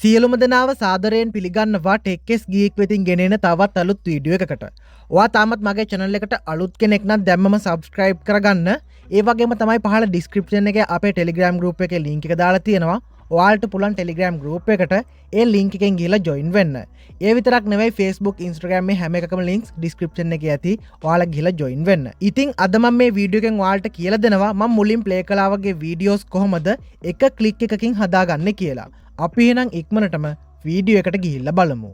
සියලුම දෙනාව සාදරයෙන් පිළිගන්නවා ටෙක්ස් ගීක් වෙතින් ගෙනෙන තවත් අලුත් වීඩියෝ එකකට. ඔයා තාමත් මගේ channel එකට අලුත් කෙනෙක් නම් දැම්මම subscribe කරගන්න. ඒ වගේම තමයි පහළ description එකේ අපේ Telegram group එකේ link එක දාලා තියෙනවා. ඔයාලට පුළුවන් Telegram group එකට ඒ link එකෙන් ගිහලා join වෙන්න. ඒ විතරක් නෙවෙයි Facebook, Instagram මේ හැම එකකම links description එකේ ඇති. ඔයාලා ගිහලා join වෙන්න. ඉතින් අද මම මේ වීඩියෝ එකෙන් ඔයාලට කියලා දෙනවා මම මුලින් play කළා වගේ videos කොහොමද එක click එකකින් හදාගන්නේ කියලා. අපි එහෙනම් ඉක්මනටම වීඩියෝ එකට ගිහිල්ලා බලමු.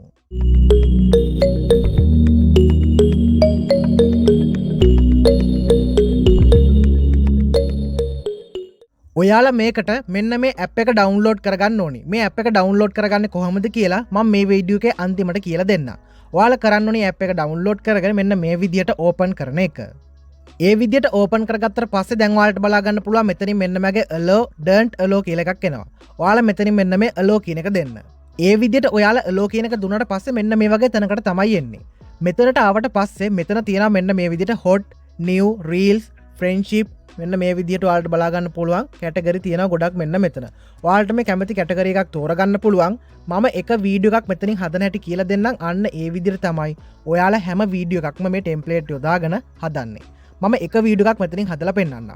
ඔයාලා මේකට මෙන්න මේ app එක download කරගන්න ඕනි. මේ app එක download කරගන්නේ කොහොමද කියලා මම මේ වීඩියෝ එකේ අන්තිමට කියලා දෙන්නම්. ඔයාලා කරන්න ඕනි app එක download කරගෙන මෙන්න මේ විදියට open කරන එක. ඒ විදියට ඕපන් කරගත්තට පස්සේ දැන් ඔයාලට බලා ගන්න පුළුවන් මෙතනින් මෙන්න මගේ allow don't allow කියලා එකක් එනවා. ඔයාලා මෙතනින් මෙන්න මේ allow කියන එක දෙන්න. ඒ විදියට ඔයාලා allow කියන එක දුන්නාට පස්සේ මෙන්න මේ වගේ තැනකට තමයි එන්නේ. මෙතනට ආවට පස්සේ මෙතන තියෙනවා මෙන්න මේ විදියට hot, new, reels, friendship මෙන්න මේ විදියට ඔයාලට බලා ගන්න පුළුවන් කැටගරි තියෙනවා ගොඩක් මෙන්න මෙතන. ඔයාලට මේ කැමති කැටගරි එකක් තෝරගන්න පුළුවන්. මම එක වීඩියෝ එකක් මෙතනින් හදන හැටි කියලා දෙන්නම්. අන්න ඒ විදියට තමයි ඔයාලා හැම වීඩියෝ එකක්ම මේ ටෙම්ප්ලේට් යොදාගෙන හදන්නේ. මම එක වීඩියෝ එකක් මෙතනින් හදලා පෙන්නන්නම්.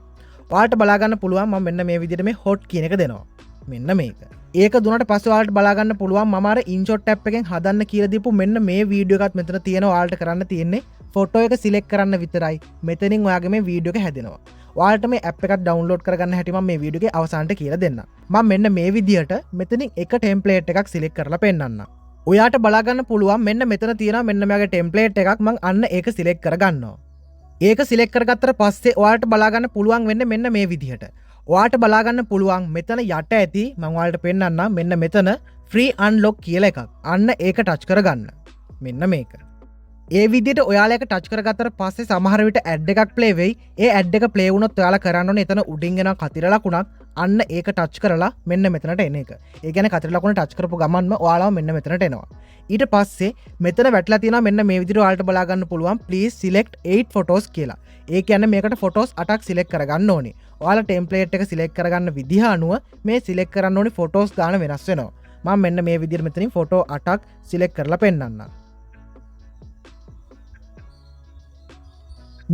ඔයාලට බලා ගන්න පුළුවන් මම මෙන්න මේ විදිහට මේ hot කියන එක දෙනවා. මෙන්න මේක. ඒක දුන්නාට පස්සේ ඔයාලට බලා ගන්න පුළුවන් මම අර InShot app එකෙන් හදන්න කියලා දීපු මෙන්න මේ වීඩියෝ එකත් මෙතන තියෙනවා. ඔයාලට කරන්න තියෙන්නේ ෆොටෝ එක සිලෙක්ට් කරන්න විතරයි. මෙතනින් ඔයාගේ මේ වීඩියෝ එක හැදෙනවා. ඔයාලට මේ app එකක් download කරගන්න හැටි මම මේ වීඩියෝ එකේ අවසානට කියලා දෙන්නම්. මම මෙන්න මේ විදිහට මෙතනින් එක ටෙම්ප්ලේට් එකක් සිලෙක්ට් කරලා පෙන්නන්නම්. ඔයාට බලා ගන්න පුළුවන් මෙන්න මෙතන තියෙනවා මෙන්න මගේ ටෙම්ප්ලේට් එකක් මම අන්න ඒක සිලෙක්ට් කරගන්නවා. ඒක සිලෙක්ට් කරගත්තට පස්සේ ඔයාලට බලා ගන්න පුළුවන් වෙන්නේ මෙන්න මේ විදිහට. ඔයාලට බලා ගන්න පුළුවන් මෙතන යට ඇති මම ඔයාලට පෙන්නන්නම් මෙන්න මෙතන free unlock කියලා එකක්. අන්න ඒක ටච් කරගන්න. මෙන්න මේක. ඒ විදිහට ඔයාලා ඒක ටච් කරගත්තට පස්සේ සමහර විට ඇඩ් එකක් ප්ලේ වෙයි. ඒ ඇඩ් එක ප්ලේ වුණොත් ඔයාලා කරන්න ඕනේ එතන උඩින් එන කතිර ලකුණක් අන්න ඒක ටච් කරලා මෙන්න මෙතනට එන එක. ඒ කියන්නේ කතිර ලකුණ ටච් කරපු ගමන්ම ඔයාලා මෙන්න මෙතනට එනවා. ඊට පස්සේ මෙතන වැටලා තියෙනවා මෙන්න මේ විදිහට ඔයාලට බලා ගන්න පුළුවන් please select 8 photos කියලා. ඒ කියන්නේ මේකට photos 8ක් select කරගන්න ඕනේ. ඔයාලා template එක select කරගන්න විදිහ අනුව මේ select කරන්න ඕනේ photos ගාන වෙනස් වෙනවා. මම මෙන්න මේ විදිහට මෙතනින් photo 8ක් select කරලා පෙන්නන්නම්.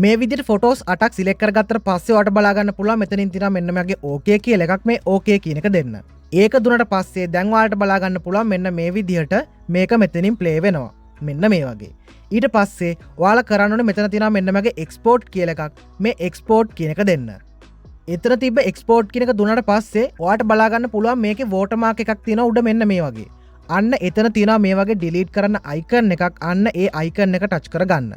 මේ විදිහට photos 8ක් select කරගත්තට පස්සේ ඔයාලට බලා ගන්න පුළුවන් මෙතනින් තියෙනවා මෙන්න මගේ okay කියලා එකක් මේ okay කියන එක දෙන්න. ඒක දුන්නට පස්සේ දැන් ඔයාලට බලා ගන්න පුළුවන් මෙන්න මේ විදිහට මේක මෙතනින් play වෙනවා. මෙන්න මේ වගේ. ඊට පස්සේ ඔයාලා කරන්න ඕනේ මෙතන තියෙනවා මෙන්න මගේ export කියලා එකක්. මේ export කියන එක දෙන්න. එතන තිබ්බ export කියන එක දුන්නට පස්සේ ඔයාලට බලා ගන්න පුළුවන් මේකේ watermark එකක් තියෙනවා උඩ මෙන්න මේ වගේ. අන්න එතන තියෙනවා මේ වගේ delete කරන්න icon එකක්. අන්න ඒ icon එක touch කරගන්න.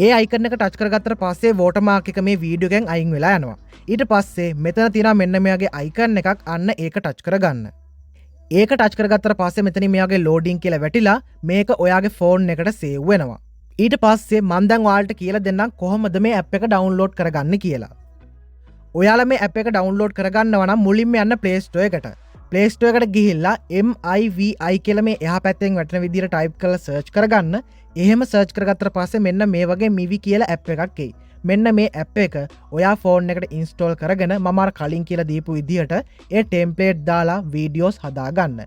ඒ icon එක touch කරගත්තට පස්සේ watermark එක මේ වීඩියෝ එකෙන් අයින් වෙලා යනවා. ඊට පස්සේ මෙතන තියෙනවා මෙන්න මෙයාගේ icon එකක්. අන්න ඒක touch කරගන්න. ඒක touch කරගත්තට පස්සේ මෙතනින් මෙයාගේ loading කියලා වැටිලා මේක ඔයාගේ phone එකට save වෙනවා. ඊට පස්සේ මම දැන් ඔයාලට කියලා දෙන්නම් කොහොමද මේ app එක download කරගන්නේ කියලා. ඔයාලා මේ app එක download කරගන්නවා නම් මුලින්ම යන්න Play Store එකට. Play Store එකට ගිහිල්ලා mivi කියලා මේ එහා පැත්තෙන් වැටෙන විදිහට type කරලා search කරගන්න. එහෙම search කරගත්තට පස්සේ මෙන්න මේ වගේ mivi කියලා app එකක් එයි. මෙන්න මේ app එක ඔයා phone එකට install කරගෙන මම අර කලින් කියලා දීපු විදිහට ඒ template දාලා videos හදාගන්න.